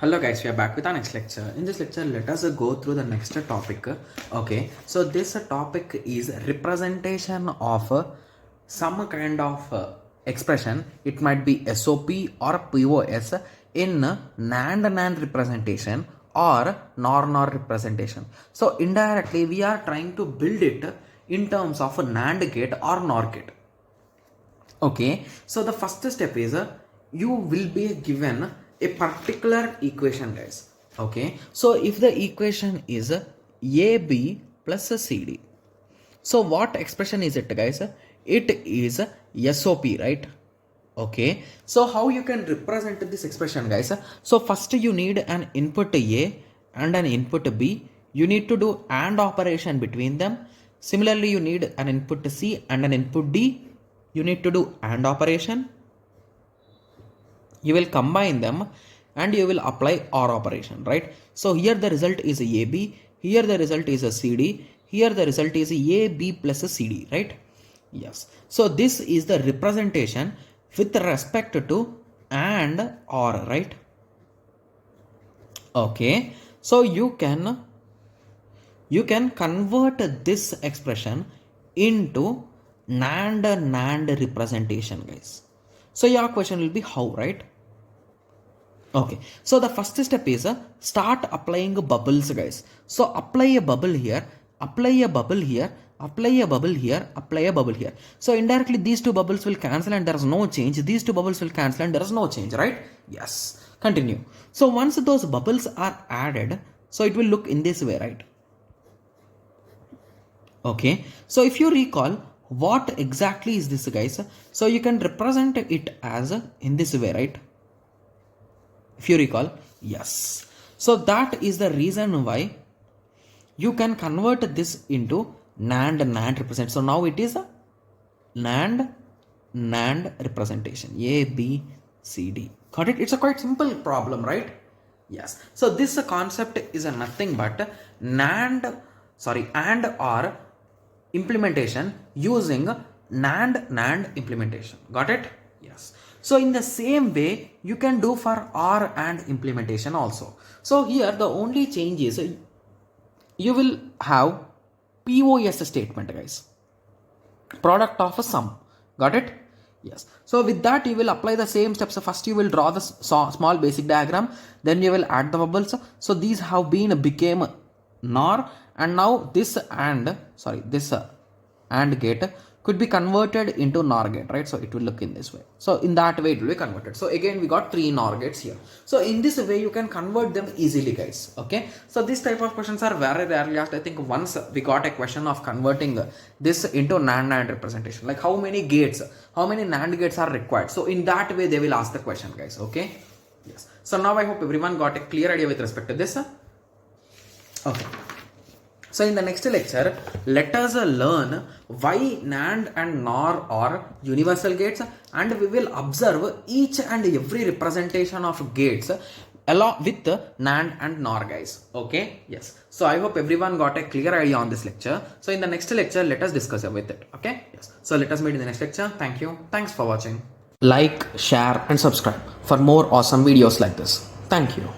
Hello guys, we are back with our next lecture. In this lecture, let us go through the next topic. Okay, so this topic is representation of some kind of expression. It might be SOP or POS in NAND representation or NOR representation. So indirectly, we are trying to build it in terms of a NAND gate or NOR gate. Okay, so the first step is you will be given a particular equation, guys. Okay, so if the equation is AB plus CD, so what expression is it, guys? It is SOP, right? Okay, so how you can represent this expression, guys? So first you need an input A and an input B. You need to do AND operation between them. Similarly, you need an input C and an input D. You need to do AND operation. You will combine them and you will apply OR operation, right? So here the result is AB, here the result is a CD, here the result is AB plus a CD, right? Yes. So this is the representation with respect to AND OR, right? Okay. So you can convert this expression into NAND representation, guys. So your question will be how, right? Okay, so the first step is start applying bubbles, guys. So apply a bubble here, apply a bubble here, apply a bubble here, apply a bubble here. So indirectly these two bubbles will cancel and there is no change. These two bubbles will cancel and there is no change, right? Yes. Continue. So once those bubbles are added, so it will look in this way, right? Okay, so if you recall, what exactly is this, guys? So you can represent it as in this way, right? If you recall, yes. So that is the reason why you can convert this into NAND represent. So now it is a NAND representation, A, B, C, D. Got it? It's a quite simple problem, right? Yes. So this concept is a nothing but AND OR implementation using NAND implementation. Got it? Yes. So in the same way you can do for OR and implementation also. So here the only change is you will have POS statement, guys, product of a sum. Got it? Yes. So with that you will apply the same steps. So first you will draw the small basic diagram, then you will add the bubbles. So these have became NOR, and now this AND gate could be converted into NOR gate, right? So it will look in this way. So in that way it will be converted. So again we got 3 NOR gates here. So in this way you can convert them easily, guys. Okay, so this type of questions are very rarely asked. I think once we got a question of converting this into NAND representation, like how many NAND gates are required. So in that way they will ask the question, guys. Okay, yes. So now I hope everyone got a clear idea with respect to this. Okay. So in the next lecture, let us learn why NAND and NOR are universal gates, and we will observe each and every representation of gates along with NAND and NOR, guys. Okay, yes. So I hope everyone got a clear idea on this lecture. So in the next lecture, let us discuss with it. Okay, yes. So let us meet in the next lecture. Thank you. Thanks for watching. Like, share and subscribe for more awesome videos like this. Thank you.